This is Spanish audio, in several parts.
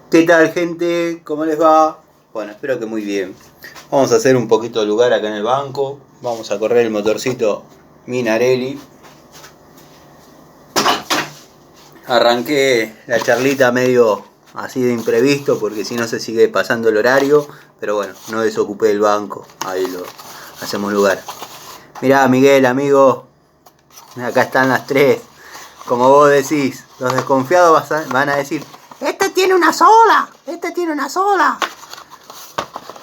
¿Qué tal, gente? ¿Cómo les va? Bueno, espero que muy bien. Vamos a hacer un poquito de lugar acá en el banco. Vamos a correr el motorcito Minarelli. Arranqué la charlita medio así de imprevisto porque si no se sigue pasando el horario. Pero bueno, no desocupé el banco. Ahí lo hacemos lugar. Mirá, Miguel, amigo. Acá están las tres. Como vos decís, los desconfiados van a decir: este tiene una sola, este tiene una sola.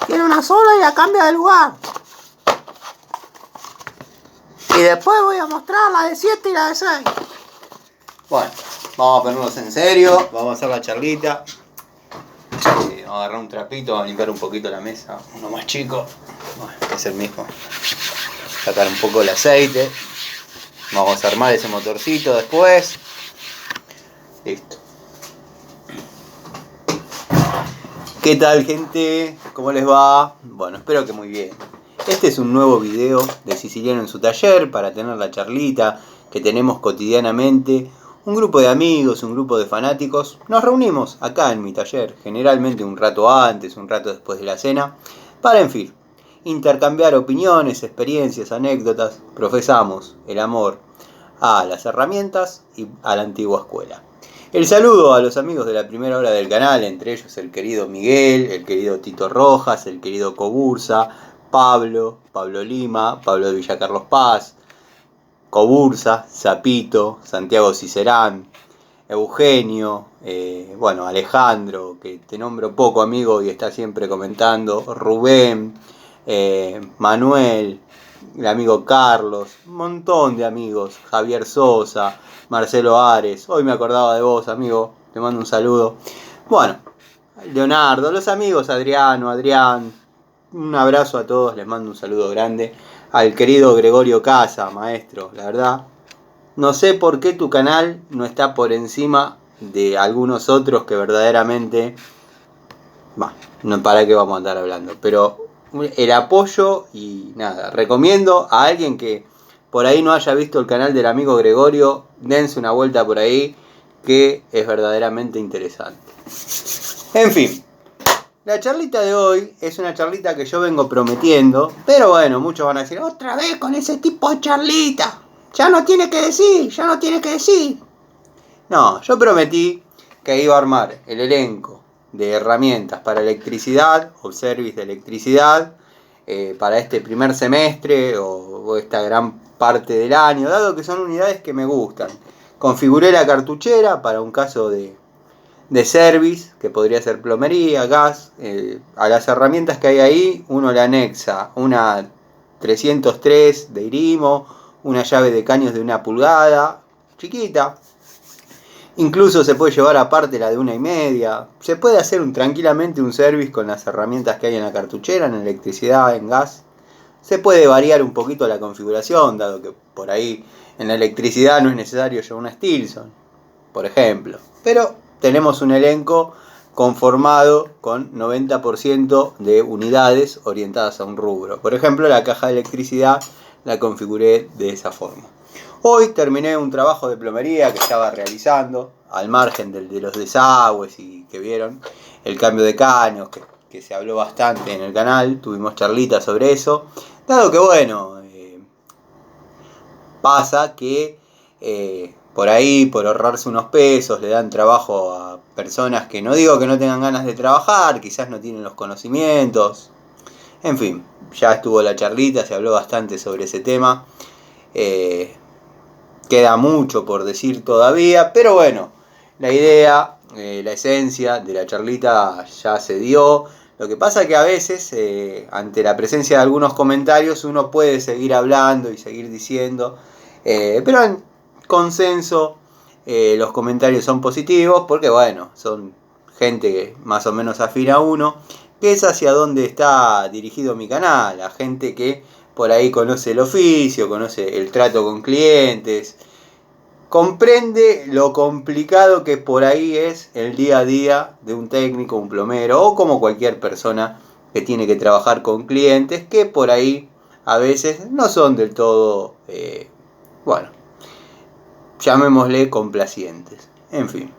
Tiene una sola y la cambia de lugar. Y después voy a mostrar la de 7 y la de 6. Bueno, vamos a ponernos en serio. Vamos a hacer la charlita. Vamos a agarrar un trapito, vamos a limpiar un poquito la mesa. Uno más chico. Bueno, es el mismo. Sacar un poco el aceite. Vamos a armar ese motorcito después. Listo. ¿Qué tal, gente? ¿Cómo les va? Bueno, espero que muy bien. Este es un nuevo video de Siciliano en su taller para tener la charlita que tenemos cotidianamente. Un grupo de amigos, un grupo de fanáticos, nos reunimos acá en mi taller, generalmente un rato antes, un rato después de la cena, para, en fin, intercambiar opiniones, experiencias, anécdotas. Profesamos el amor a las herramientas y a la antigua escuela. El saludo a los amigos de la primera hora del canal, entre ellos el querido Miguel, el querido Tito Rojas, el querido Cobursa, Pablo Lima, Pablo de Villa Carlos Paz, Cobursa, Zapito, Santiago Cicerán, Eugenio, Alejandro, que te nombro poco, amigo, y está siempre comentando, Rubén, Manuel, el amigo Carlos, un montón de amigos, Javier Sosa, Marcelo Ares. Hoy me acordaba de vos, amigo, te mando un saludo. Bueno, Leonardo, los amigos, Adrián, un abrazo a todos, les mando un saludo grande. Al querido Gregorio Casa, maestro, la verdad, no sé por qué tu canal no está por encima de algunos otros que verdaderamente... no, para qué vamos a andar hablando, pero el apoyo y nada, recomiendo a alguien que por ahí no haya visto el canal del amigo Gregorio, dense una vuelta por ahí, que es verdaderamente interesante. En fin, la charlita de hoy es una charlita que yo vengo prometiendo, pero bueno, muchos van a decir: otra vez con ese tipo de charlita, ya no tiene que decir. No, yo prometí que iba a armar el elenco de herramientas para electricidad o service de electricidad para este primer semestre o esta gran parte del año, dado que son unidades que me gustan. Configuré la cartuchera para un caso de service, que podría ser plomería, gas. A las herramientas que hay ahí, uno le anexa una 303 de Irimo, una llave de caños de 1 pulgada, chiquita. Incluso se puede llevar aparte la de 1,5. Se puede hacer tranquilamente un service con las herramientas que hay en la cartuchera, en electricidad, en gas. Se puede variar un poquito la configuración, dado que por ahí en la electricidad no es necesario llevar una Stilson, por ejemplo. Pero tenemos un elenco conformado con 90% de unidades orientadas a un rubro. Por ejemplo, la caja de electricidad la configuré de esa forma. Hoy terminé un trabajo de plomería que estaba realizando, al margen de los desagües y que vieron el cambio de caños, que se habló bastante en el canal, tuvimos charlitas sobre eso, dado que bueno, pasa que por ahí, por ahorrarse unos pesos, le dan trabajo a personas que no digo que no tengan ganas de trabajar, quizás no tienen los conocimientos, en fin, ya estuvo la charlita, se habló bastante sobre ese tema. Queda mucho por decir todavía, pero bueno, la idea, la esencia de la charlita ya se dio. Lo que pasa es que a veces, ante la presencia de algunos comentarios, uno puede seguir hablando y seguir diciendo, pero en consenso los comentarios son positivos porque bueno, son gente más o menos afín a uno, que es hacia donde está dirigido mi canal, a gente que por ahí conoce el oficio, conoce el trato con clientes, comprende lo complicado que por ahí es el día a día de un técnico, un plomero o como cualquier persona que tiene que trabajar con clientes que por ahí a veces no son del todo, llamémosle complacientes. En fin.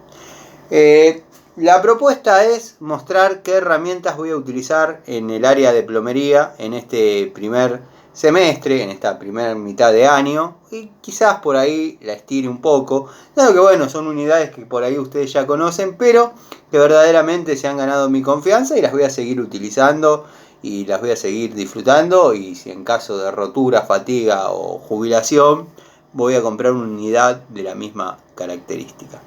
La propuesta es mostrar qué herramientas voy a utilizar en el área de plomería en este primer semestre, en esta primera mitad de año, y quizás por ahí la estire un poco, dado que bueno, son unidades que por ahí ustedes ya conocen, pero que verdaderamente se han ganado mi confianza y las voy a seguir utilizando y las voy a seguir disfrutando, y si en caso de rotura, fatiga o jubilación, voy a comprar una unidad de la misma característica.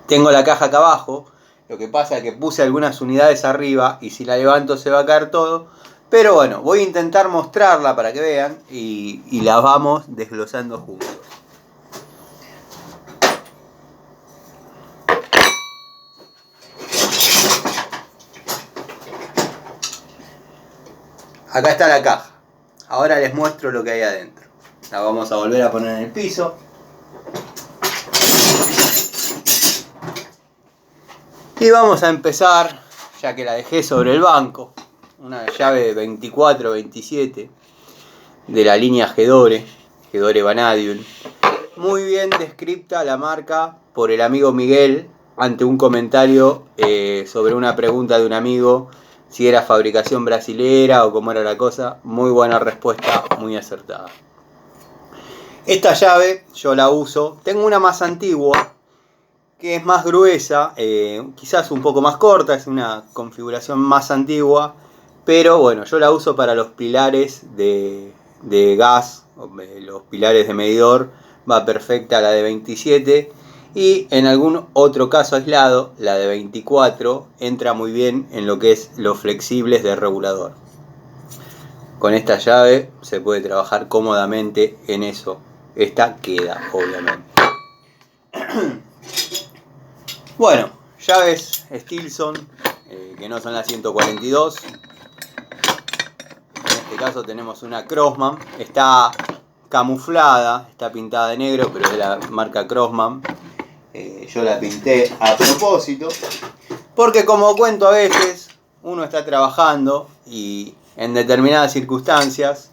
Tengo la caja acá abajo, lo que pasa es que puse algunas unidades arriba y si la levanto se va a caer todo. Pero bueno, voy a intentar mostrarla para que vean y la vamos desglosando juntos. Acá está la caja. Ahora les muestro lo que hay adentro. La vamos a volver a poner en el piso. Y vamos a empezar, ya que la dejé sobre el banco, una llave 24-27 de la línea Gedore Vanadium. Muy bien descripta la marca por el amigo Miguel ante un comentario sobre una pregunta de un amigo si era fabricación brasilera o cómo era la cosa. Muy buena respuesta, muy acertada. Esta llave yo la uso, tengo una más antigua que es más gruesa, quizás un poco más corta, es una configuración más antigua, pero bueno, yo la uso para los pilares de gas, los pilares de medidor, va perfecta la de 27, y en algún otro caso aislado, la de 24 entra muy bien en lo que es los flexibles de regulador. Con esta llave se puede trabajar cómodamente en eso. Esta queda, obviamente. Bueno, llaves Stilson, que no son las 142. En este caso tenemos una Crossman. Está camuflada, está pintada de negro, pero es de la marca Crossman. Yo la pinté a propósito, porque como cuento a veces, uno está trabajando y en determinadas circunstancias,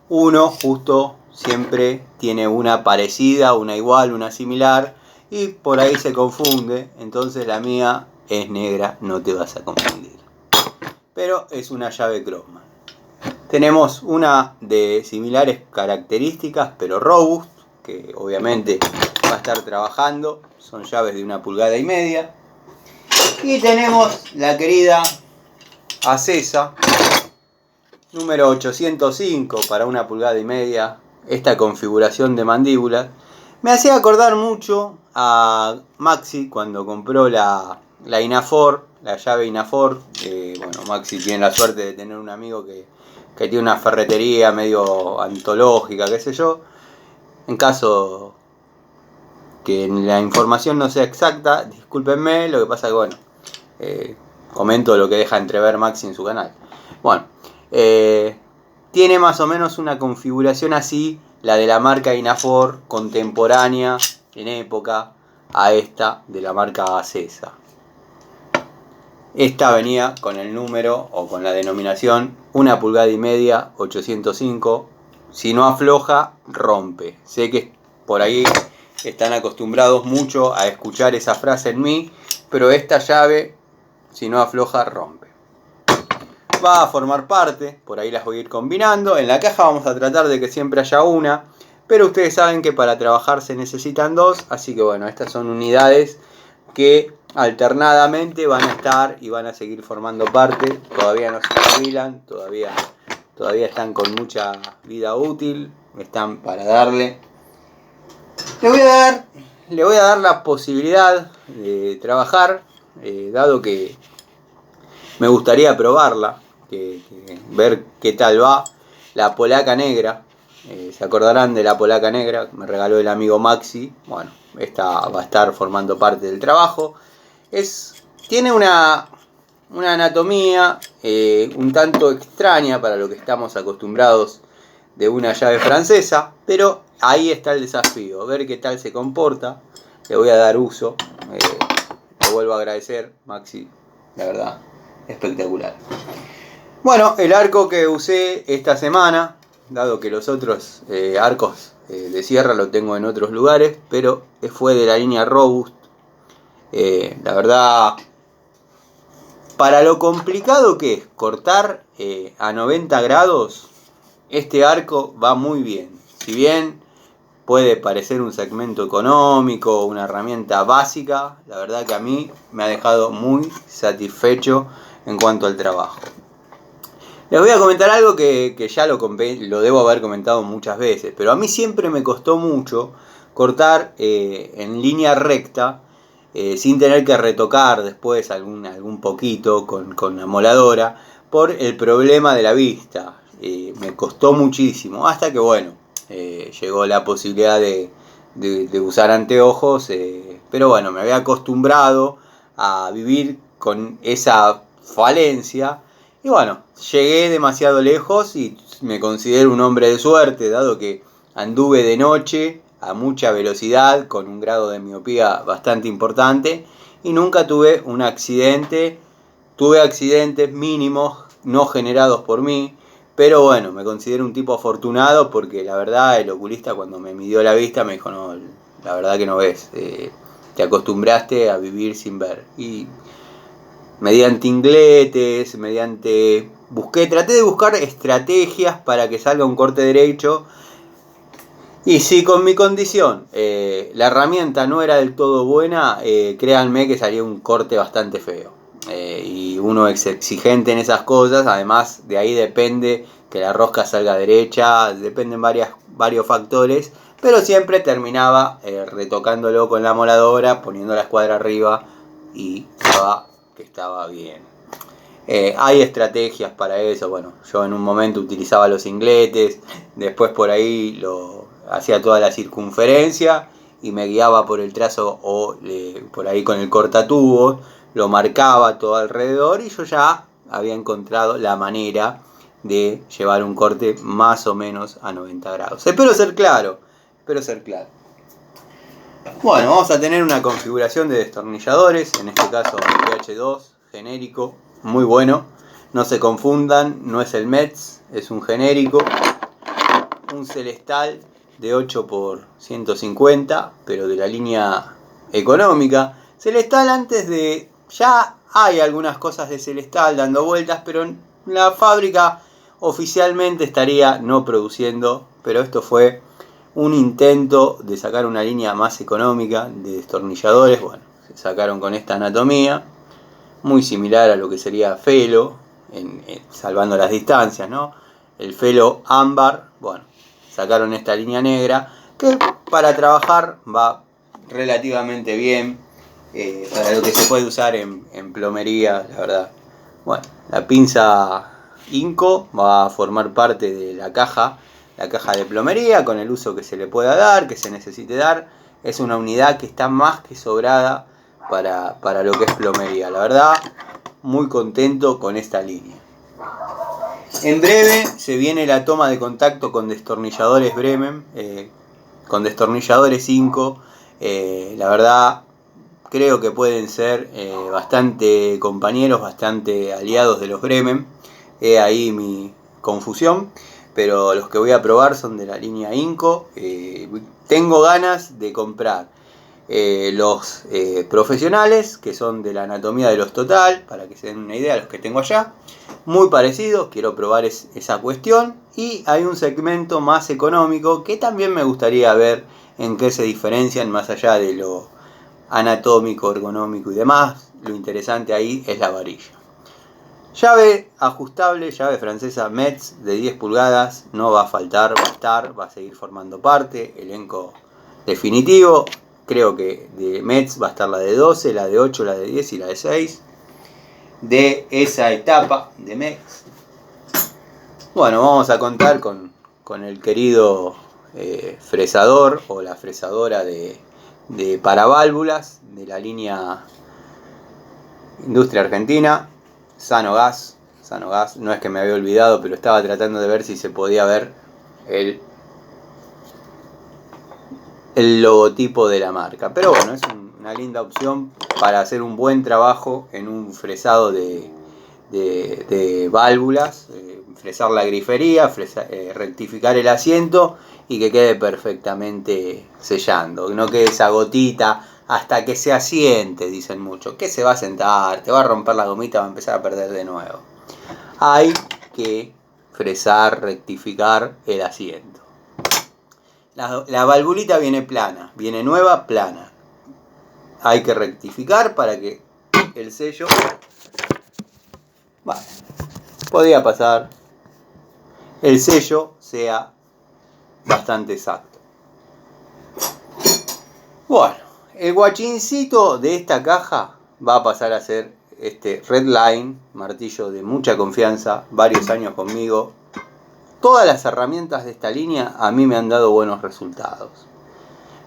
uno justo siempre tiene una parecida, una igual, una similar, y por ahí se confunde. Entonces la mía es negra, no te vas a confundir. Pero es una llave Crossman. Tenemos una de similares características, pero robust, que obviamente va a estar trabajando. Son llaves de 1,5 pulgadas. Y tenemos la querida Acesa, número 805 para 1,5 pulgadas. Esta configuración de mandíbula me hacía acordar mucho a Maxi cuando compró la Inafor, la llave Inafor. Bueno, Maxi tiene la suerte de tener un amigo que tiene una ferretería medio antológica, qué sé yo. En caso que la información no sea exacta, discúlpenme, lo que pasa que bueno, comento lo que deja entrever Maxi en su canal. Bueno, tiene más o menos una configuración así, la de la marca Inafor, contemporánea en época a esta de la marca Acesa. Esta venía con el número o con la denominación 1,5 pulgadas 805. Si no afloja, rompe. Sé que por ahí están acostumbrados mucho a escuchar esa frase en mí, pero esta llave, si no afloja, rompe. Va a formar parte, por ahí las voy a ir combinando. En la caja vamos a tratar de que siempre haya una, pero ustedes saben que para trabajar se necesitan dos, así que bueno, estas son unidades que alternadamente van a estar y van a seguir formando parte. Todavía no se jubilan, todavía están con mucha vida útil, están para darle. Le voy a dar la posibilidad de trabajar, dado que me gustaría probarla, ver qué tal va. La polaca negra, se acordarán de la polaca negra, me regaló el amigo Maxi. Bueno, esta va a estar formando parte del trabajo. Tiene una anatomía un tanto extraña para lo que estamos acostumbrados de una llave francesa, pero ahí está el desafío, ver qué tal se comporta. Le voy a dar uso, le vuelvo a agradecer, Maxi, la verdad, espectacular. Bueno, el arco que usé esta semana, dado que los otros arcos de sierra lo tengo en otros lugares, pero fue de la línea Robust. La verdad, Para lo complicado que es cortar a 90 grados, este arco va muy bien. Si bien puede parecer un segmento económico, una herramienta básica, la verdad que a mí me ha dejado muy satisfecho en cuanto al trabajo. Les voy a comentar algo que ya lo debo haber comentado muchas veces, pero a mí siempre me costó mucho cortar en línea recta, sin tener que retocar después algún poquito con la moladora, por el problema de la vista. Me costó muchísimo, hasta que bueno, llegó la posibilidad de usar anteojos, pero bueno, me había acostumbrado a vivir con esa falencia. Y bueno, llegué demasiado lejos y me considero un hombre de suerte, dado que anduve de noche a mucha velocidad con un grado de miopía bastante importante y nunca tuve un accidente. Tuve accidentes mínimos no generados por mí, pero bueno, me considero un tipo afortunado porque la verdad el oculista cuando me midió la vista me dijo, no, la verdad que no ves, te acostumbraste a vivir sin ver. Y mediante ingletes, traté de buscar estrategias para que salga un corte derecho. Y si con mi condición la herramienta no era del todo buena, créanme que salía un corte bastante feo. Y uno es exigente en esas cosas, además de ahí depende que la rosca salga derecha, dependen varios factores, pero siempre terminaba retocándolo con la moladora, poniendo la escuadra arriba y que estaba bien. Hay estrategias para eso. Bueno, yo en un momento utilizaba los ingletes, después por ahí hacía toda la circunferencia y me guiaba por el trazo o por ahí con el cortatubos, lo marcaba todo alrededor y yo ya había encontrado la manera de llevar un corte más o menos a 90 grados. Espero ser claro. Bueno, vamos a tener una configuración de destornilladores, en este caso PH2 genérico, muy bueno. No se confundan, no es el Metz, es un genérico. Un Celestal de 8x150, pero de la línea económica. Celestal ya hay algunas cosas de Celestal dando vueltas, pero la fábrica oficialmente estaría no produciendo, pero esto fue un intento de sacar una línea más económica de destornilladores. Bueno, se sacaron con esta anatomía, muy similar a lo que sería Felo, salvando las distancias, ¿no? El Felo ámbar, bueno, sacaron esta línea negra, que para trabajar va relativamente bien, para lo que se puede usar en plomería, la verdad. Bueno, la pinza Inco va a formar parte de la caja de plomería, con el uso que se le pueda dar, que se necesite dar. Es una unidad que está más que sobrada para lo que es plomería. La verdad, muy contento con esta línea. En breve se viene la toma de contacto con destornilladores Bremen, con destornilladores Inco. La verdad, creo que pueden ser bastante compañeros, bastante aliados de los Bremen. Ahí mi confusión. Pero los que voy a probar son de la línea Inco. Tengo ganas de comprar los profesionales, que son de la anatomía de los Total, para que se den una idea, los que tengo allá. Muy parecidos, quiero probar esa cuestión. Y hay un segmento más económico que también me gustaría ver en qué se diferencian, más allá de lo anatómico, ergonómico y demás. Lo interesante ahí es la varilla. Llave ajustable, llave francesa Metz de 10 pulgadas, no va a faltar, va a seguir formando parte, elenco definitivo. Creo que de Metz va a estar la de 12, la de 8, la de 10 y la de 6. De esa etapa de Metz. Bueno, vamos a contar con el querido fresador o la fresadora de paraválvulas de la línea Industria Argentina. Sanogas, no es que me había olvidado, pero estaba tratando de ver si se podía ver el logotipo de la marca. Pero bueno, es una linda opción para hacer un buen trabajo en un fresado de válvulas, fresar la grifería, rectificar el asiento y que quede perfectamente sellando, no quede esa gotita hasta que se asiente, dicen muchos. ¿Qué se va a sentar? Te va a romper la gomita, va a empezar a perder de nuevo. Hay que fresar, rectificar el asiento. La valvulita viene plana, viene nueva, plana. Hay que rectificar para que el sello... Bueno, podría pasar. El sello sea bastante exacto. Bueno, el guachincito de esta caja va a pasar a ser este Redline, martillo de mucha confianza, varios años conmigo. Todas las herramientas de esta línea a mí me han dado buenos resultados.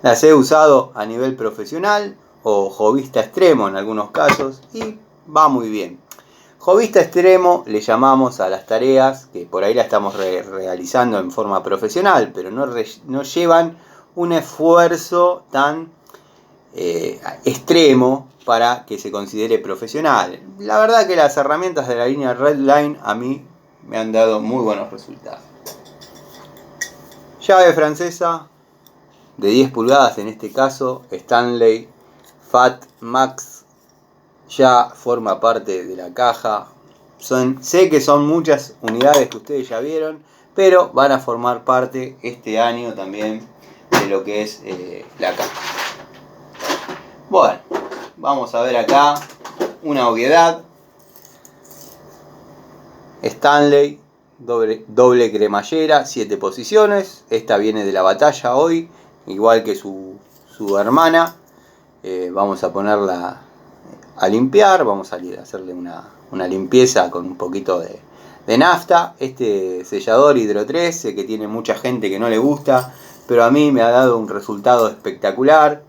Las he usado a nivel profesional o hobbyista extremo en algunos casos y va muy bien. Hobbyista extremo le llamamos a las tareas que por ahí la estamos realizando en forma profesional, pero no llevan un esfuerzo tan extremo para que se considere profesional. La verdad que las herramientas de la línea Redline a mí me han dado muy buenos resultados. Llave francesa de 10 pulgadas en este caso, Stanley Fat Max, ya forma parte de la caja. Sé que son muchas unidades que ustedes ya vieron, pero van a formar parte este año también de lo que es la caja. Bueno, vamos a ver acá una obviedad. Stanley, doble cremallera, 7 posiciones. Esta viene de la batalla hoy, igual que su hermana. Vamos a ponerla a limpiar, vamos a hacerle una limpieza con un poquito de nafta. Este sellador Hydro 13 que tiene mucha gente que no le gusta, pero a mí me ha dado un resultado espectacular.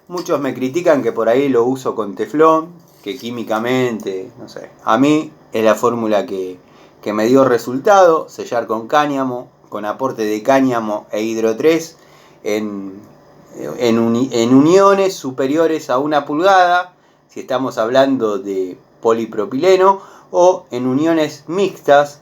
Muchos me critican que por ahí lo uso con teflón, que químicamente, no sé. A mí es la fórmula que me dio resultado, sellar con cáñamo, con aporte de cáñamo e Hydro 3 en uniones superiores a 1 pulgada, si estamos hablando de polipropileno, o en uniones mixtas,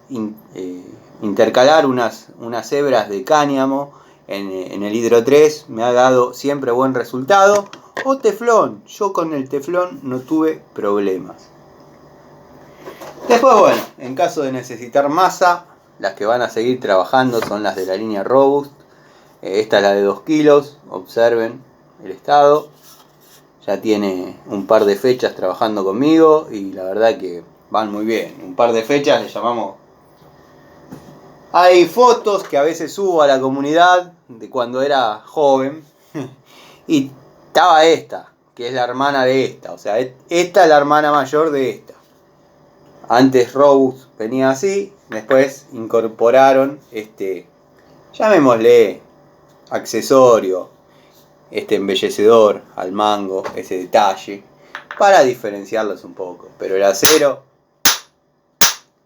intercalar unas hebras de cáñamo en el Hydro 3 me ha dado siempre buen resultado, o teflón. Yo con el teflón no tuve problemas. Después, bueno, en caso de necesitar masa, las que van a seguir trabajando son las de la línea Robust. Esta es la de 2 kilos, observen el estado. Ya tiene un par de fechas trabajando conmigo y la verdad que van muy bien. Un par de fechas le llamamos... Hay fotos que a veces subo a la comunidad de cuando era joven y estaba esta, que es la hermana de esta. O sea, esta es la hermana mayor de esta. Antes Robust venía así, después incorporaron llamémosle accesorio, embellecedor al mango, ese detalle, para diferenciarlos un poco. Pero el acero,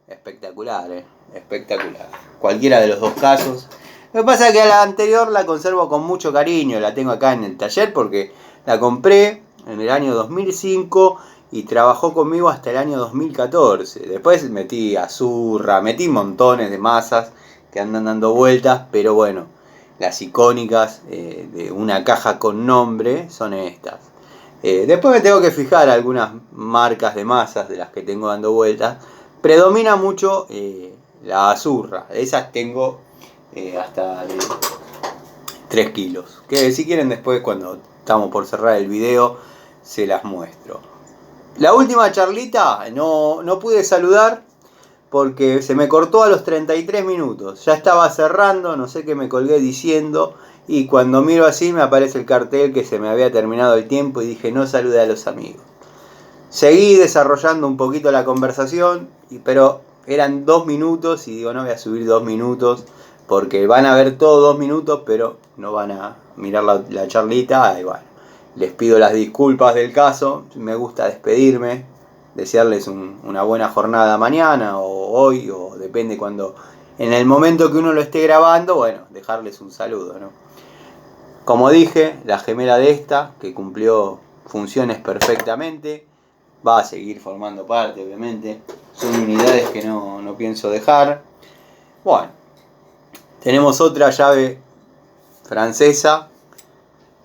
espectacular, espectacular. Cualquiera de los dos casos. Lo que pasa es que a la anterior la conservo con mucho cariño, la tengo acá en el taller porque la compré en el año 2005 y trabajó conmigo hasta el año 2014. Después metí azurra, metí montones de masas que andan dando vueltas, pero bueno, las icónicas de una caja con nombre son estas. Después me tengo que fijar algunas marcas de masas de las que tengo dando vueltas. Predomina mucho la azurra. Esas tengo hasta de 3 kilos. Que si quieren después cuando estamos por cerrar el video se las muestro. La última charlita no pude saludar porque se me cortó a los 33 minutos. Ya estaba cerrando, no sé qué me colgué diciendo. Y cuando miro así me aparece el cartel que se me había terminado el tiempo y dije no salude a los amigos. Seguí desarrollando un poquito la conversación, pero eran 2 minutos y digo no voy a subir 2 minutos porque van a ver todos 2 minutos pero no van a mirar la charlita. Y bueno, les pido las disculpas del caso, me gusta despedirme, desearles una buena jornada mañana o hoy o depende cuando, en el momento que uno lo esté grabando, bueno, dejarles un saludo, ¿no? Como dije, la gemela de esta, que cumplió funciones perfectamente, va a seguir formando parte, obviamente. Son unidades que no pienso dejar. Bueno, tenemos otra llave francesa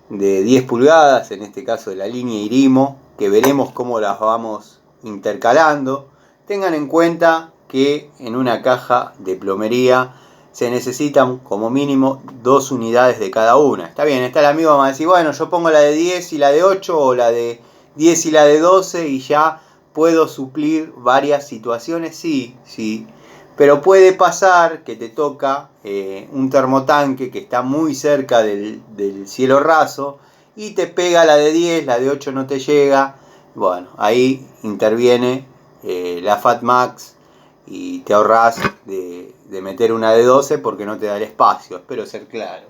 de 10 pulgadas, en este caso de la línea Irimo, que veremos cómo las vamos intercalando. Tengan en cuenta que en una caja de plomería se necesitan como mínimo 2 unidades de cada una. Está bien, está el amigo que va a decir, bueno, yo pongo la de 10 y la de 8, o la de 10 y la de 12 y ya puedo suplir varias situaciones. Sí, sí. Pero puede pasar que te toca un termotanque que está muy cerca del cielo raso y te pega la de 10, la de 8 no te llega. Bueno, ahí interviene la FatMax y te ahorras de meter una de 12 porque no te da el espacio. Espero ser claro.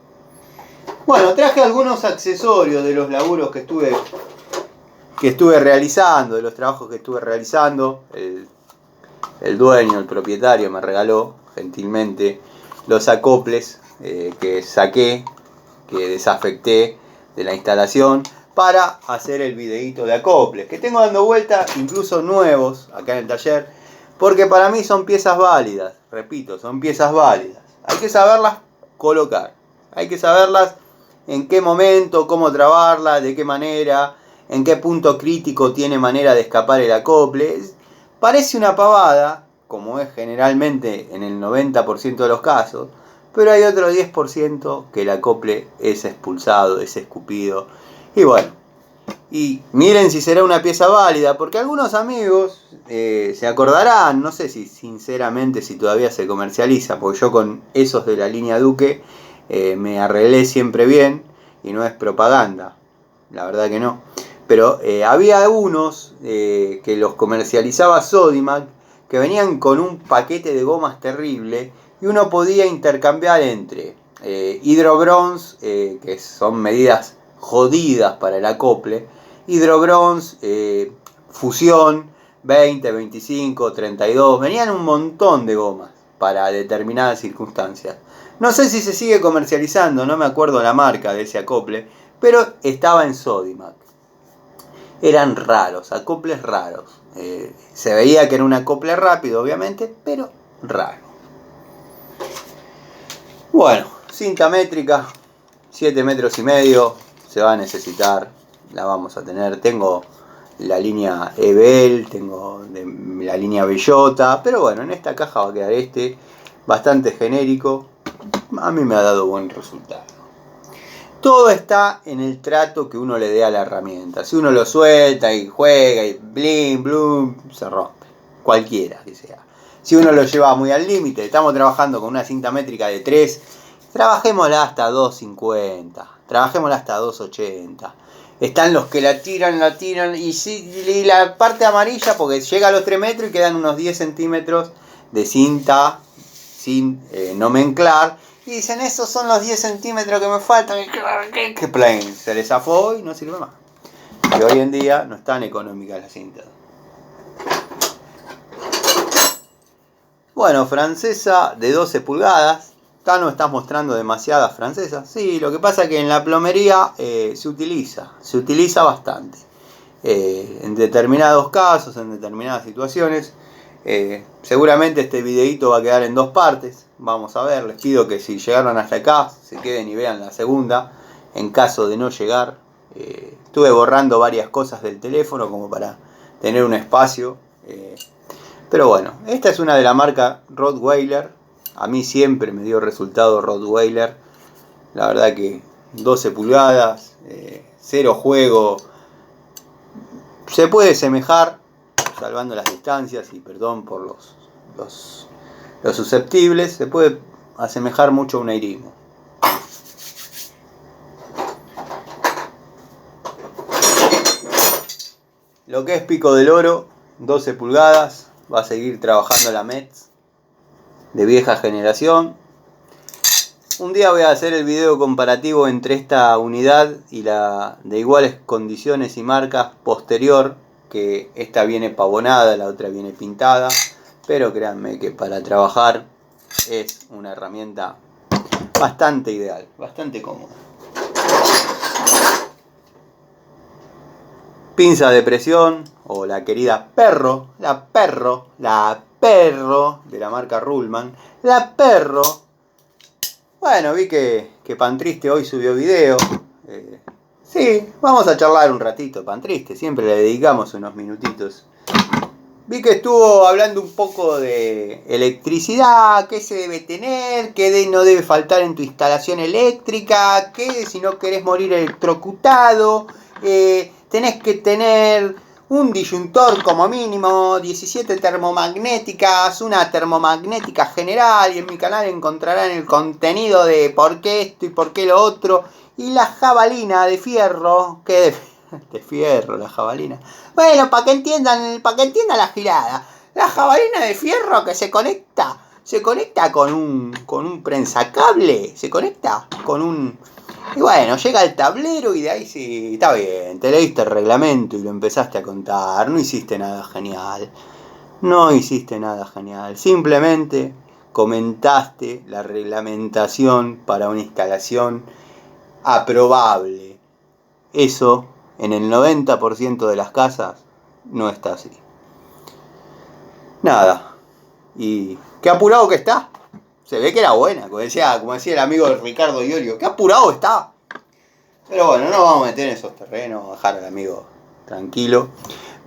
Bueno, traje algunos accesorios de los laburos que estuve realizando, de los trabajos que estuve realizando. El dueño, el propietario, me regaló gentilmente los acoples que saqué, que desafecté de la instalación para hacer el videíto de acoples, que tengo dando vuelta, incluso nuevos acá en el taller, porque para mí son piezas válidas, repito, son piezas válidas. Hay que saberlas colocar, hay que saberlas en qué momento, cómo trabarla, de qué manera, en qué punto crítico tiene manera de escapar el acople. Parece una pavada, como es generalmente en el 90% de los casos, pero hay otro 10% que el acople es expulsado, es escupido. Y bueno, y miren si será una pieza válida, porque algunos amigos se acordarán, no sé si sinceramente si todavía se comercializa, porque yo con esos de la línea Duque me arreglé siempre bien y no es propaganda, la verdad que no. Pero había unos que los comercializaba Sodimac, que venían con un paquete de gomas terrible y uno podía intercambiar entre hidrobronze, que son medidas jodidas para el acople, hidrobronze, fusión, 20, 25, 32, venían un montón de gomas para determinadas circunstancias. No sé si se sigue comercializando, no me acuerdo la marca de ese acople, pero estaba en Sodimac. Eran raros, acoples raros. Se veía que era un acople rápido, obviamente, pero raro. Bueno, cinta métrica, 7 metros y medio, se va a necesitar, la vamos a tener. Tengo la línea Ebel, tengo la línea Bellota, pero bueno, en esta caja va a quedar bastante genérico. A mí me ha dado buen resultado. Todo está en el trato que uno le dé a la herramienta. Si uno lo suelta y juega y blim, blum, se rompe. Cualquiera que sea. Si uno lo lleva muy al límite, estamos trabajando con una cinta métrica de 3, trabajémosla hasta 2.50, trabajémosla hasta 2.80. Están los que la tiran y la parte amarilla, porque llega a los 3 metros y quedan unos 10 centímetros de cinta sin nomenclar. Y dicen, esos son los 10 centímetros que me faltan. Que plain, se les zafó y no sirve más. Y hoy en día no es tan económica la cinta. Bueno, francesa de 12 pulgadas. Acá no estás mostrando demasiadas francesas. Sí, lo que pasa es que en la plomería se utiliza bastante. En determinados casos, en determinadas situaciones. Seguramente este videito va a quedar en 2 partes. Vamos a ver, les pido que si llegaron hasta acá se queden y vean la segunda. En caso de no llegar, estuve borrando varias cosas del teléfono como para tener un espacio. Pero bueno, esta es una de la marca Rottweiler. A mí siempre me dio resultado Rottweiler. La verdad que 12 pulgadas, 0 juego. Se puede semejar, salvando las distancias y perdón por los susceptibles, se puede asemejar mucho a un Irimo. Lo que es Pico del Oro, 12 pulgadas, va a seguir trabajando la Metz de vieja generación. Un día voy a hacer el video comparativo entre esta unidad y la de iguales condiciones y marcas posterior, que esta viene pavonada, la otra viene pintada, pero créanme que para trabajar es una herramienta bastante ideal, bastante cómoda. Pinza de presión, o la querida Perro, la Perro de la marca Ruhlmann, la Perro. Bueno, vi que Pantriste hoy subió video, Sí, vamos a charlar un ratito, pan triste, siempre le dedicamos unos minutitos. Vi que estuvo hablando un poco de electricidad, qué se debe tener, qué no debe faltar en tu instalación eléctrica, que si no querés morir electrocutado, tenés que tener un disyuntor como mínimo, 17 termomagnéticas, una termomagnética general, y en mi canal encontrarán el contenido de por qué esto y por qué lo otro, y la jabalina de fierro, que de fierro la jabalina. Bueno, para que entiendan la girada. La jabalina de fierro que se conecta con un prensacable, se conecta con un... Y bueno, llega al tablero y de ahí sí, está bien, te leíste el reglamento y lo empezaste a contar, no hiciste nada genial. No hiciste nada genial, simplemente comentaste la reglamentación para una instalación aprobable. Eso, en el 90% de las casas, no está así. Nada. Y qué apurado que está. Se ve que era buena, como decía el amigo de Ricardo Iorio. Qué apurado está. Pero bueno, no vamos a meter en esos terrenos, vamos a dejar al amigo tranquilo.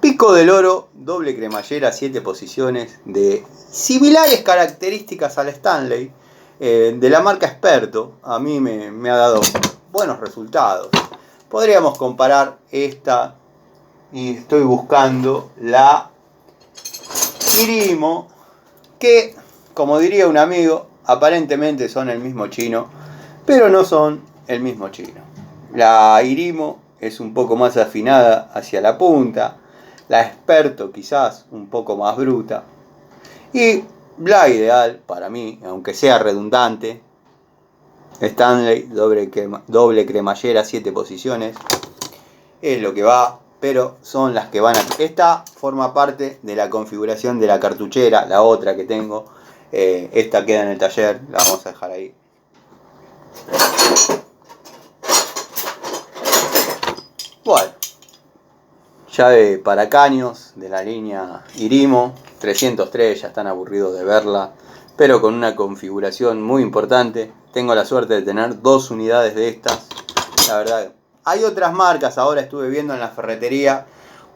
Pico del oro, doble cremallera, 7 posiciones, de similares características al Stanley, de la marca Experto. A mí me ha dado buenos resultados. Podríamos comparar esta, y estoy buscando la Irimo, que, como diría un amigo, aparentemente son el mismo chino, pero no son el mismo chino. La Irimo es un poco más afinada hacia la punta, la Experto quizás un poco más bruta, y la ideal para mí, aunque sea redundante, Stanley doble cremallera, 7 posiciones, es lo que va, pero son las que van a... Esta forma parte de la configuración de la cartuchera, la otra que tengo, esta queda en el taller, la vamos a dejar ahí. Bueno, llave para caños de la línea Irimo, 303, ya están aburridos de verla, pero con una configuración muy importante. Tengo la suerte de tener 2 unidades de estas, la verdad. Hay otras marcas, ahora estuve viendo en la ferretería,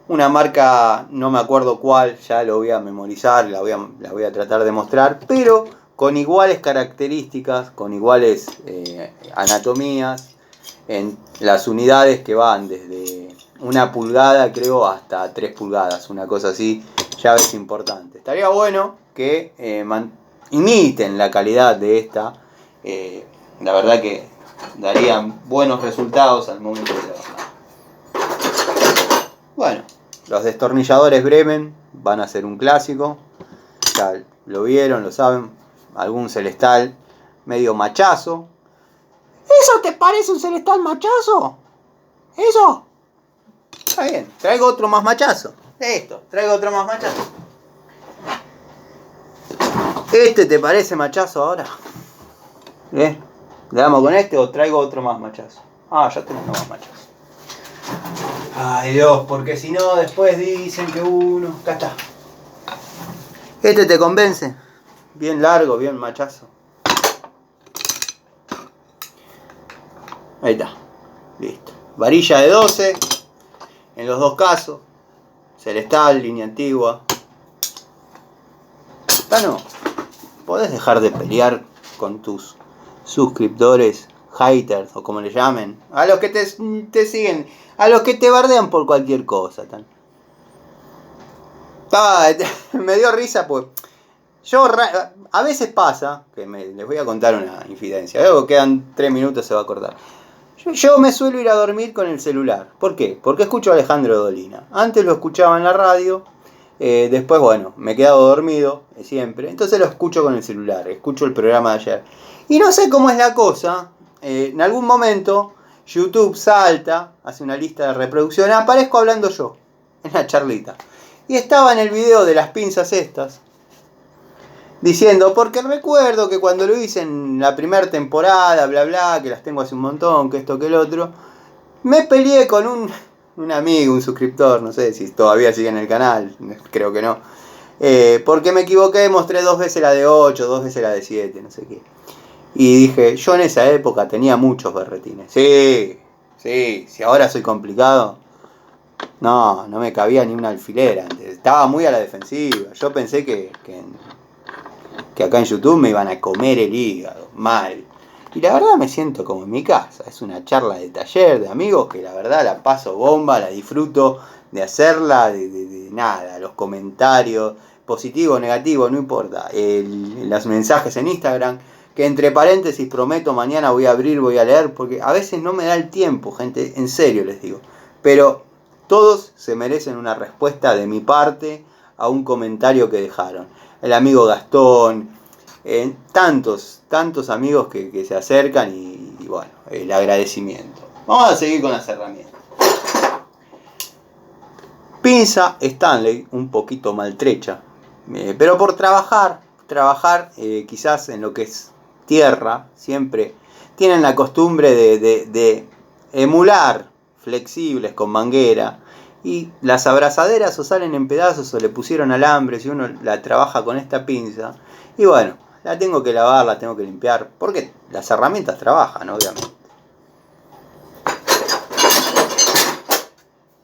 una marca, no me acuerdo cuál, ya lo voy a memorizar, la voy a tratar de mostrar, pero con iguales características, con iguales anatomías, en las unidades que van desde 1 pulgada creo hasta 3 pulgadas, una cosa así, llaves importantes. Estaría bueno que imiten la calidad de esta, la verdad que darían buenos resultados al momento de trabajar. Bueno, los destornilladores Bremen van a ser un clásico, ya lo vieron, lo saben, algún Celestal medio machazo. ¿Eso te parece un Celestal machazo? ¿Eso? Está bien, traigo otro más machazo. Traigo otro más machazo. ¿Este te parece machazo ahora? ¿Le damos con este o traigo otro más machazo? Ah, ya tengo uno más machazo. Ay Dios, porque si no después dicen que uno... Acá está. ¿Este te convence? Bien largo, bien machazo. Ahí está. Listo. Varilla de 12. En los dos casos. Celestal, línea antigua. No, podés dejar de pelear con tus suscriptores, haters o como le llamen. A los que te siguen, a los que te bardean por cualquier cosa. Me dio risa pues. A veces pasa, que les voy a contar una infidencia. Luego quedan 3 minutos, se va a cortar. Yo me suelo ir a dormir con el celular. ¿Por qué? Porque escucho a Alejandro Dolina. Antes lo escuchaba en la radio. Después, bueno, me he quedado dormido siempre. Entonces lo escucho con el celular. Escucho el programa de ayer. Y no sé cómo es la cosa. En algún momento YouTube salta, hace una lista de reproducción. Aparezco hablando yo. En la charlita. Y estaba en el video de las pinzas estas. Diciendo, porque recuerdo que cuando lo hice en la primera temporada, bla bla, que las tengo hace un montón, que esto, que el otro, me peleé con un amigo, un suscriptor, no sé si todavía sigue en el canal, creo que no, porque me equivoqué, mostré 2 veces la de 8, 2 veces la de 7, no sé qué. Y dije, yo en esa época tenía muchos berretines. Sí, Sí, si ahora soy complicado. No me cabía ni un alfiler antes. Estaba muy a la defensiva. Yo pensé que acá en YouTube me iban a comer el hígado. Mal. Y la verdad me siento como en mi casa. Es una charla de taller, de amigos, que la verdad la paso bomba, la disfruto de hacerla, de nada. Los comentarios, positivo, negativo, no importa. Los mensajes en Instagram, que entre paréntesis prometo mañana voy a abrir, voy a leer, porque a veces no me da el tiempo, gente, en serio les digo. Pero todos se merecen una respuesta de mi parte a un comentario que dejaron. El amigo Gastón, tantos amigos que se acercan y bueno, el agradecimiento. Vamos a seguir con las herramientas. Pinza Stanley, un poquito maltrecha, pero por trabajar quizás en lo que es tierra, siempre tienen la costumbre de emular flexibles con manguera, y las abrazaderas o salen en pedazos o le pusieron alambre si uno la trabaja con esta pinza. Y bueno, la tengo que lavar, la tengo que limpiar, porque las herramientas trabajan, obviamente.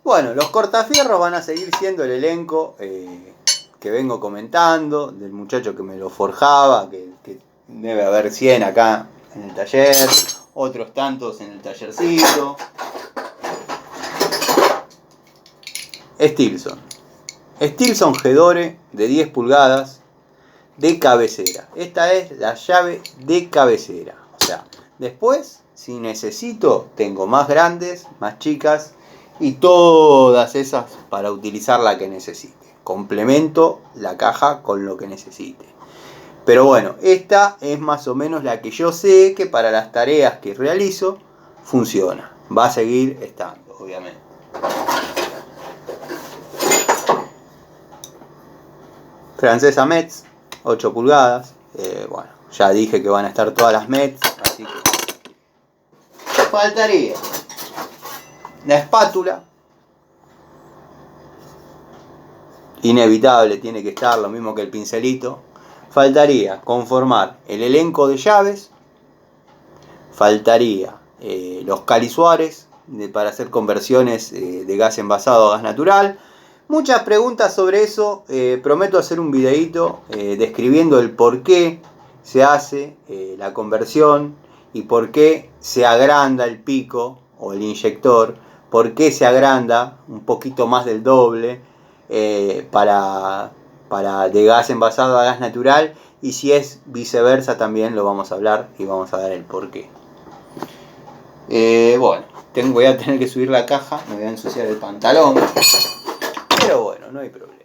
Bueno, los cortafierros van a seguir siendo el elenco que vengo comentando, del muchacho que me lo forjaba, que debe haber 100 acá en el taller, otros tantos en el tallercito. Stilson Gedore de 10 pulgadas de cabecera. Esta es la llave de cabecera. O sea, después, si necesito, tengo más grandes, más chicas y todas esas para utilizar la que necesite. Complemento la caja con lo que necesite. Pero bueno, esta es más o menos la que yo sé que para las tareas que realizo funciona. Va a seguir estando, obviamente. Francesa Metz, 8 pulgadas. Bueno, ya dije que van a estar todas las Metz, así que faltaría la espátula. Inevitable, tiene que estar, lo mismo que el pincelito. Faltaría conformar el elenco de llaves. Faltaría los calisuares para hacer conversiones de gas envasado a gas natural. Muchas preguntas sobre eso. Prometo hacer un videito describiendo el por qué se hace la conversión y por qué se agranda el pico o el inyector, por qué se agranda un poquito más del doble para de gas envasado a gas natural, y si es viceversa también lo vamos a hablar y vamos a dar el por qué. Bueno, voy a tener que subir la caja, me voy a ensuciar el pantalón. Pero bueno, no hay problema.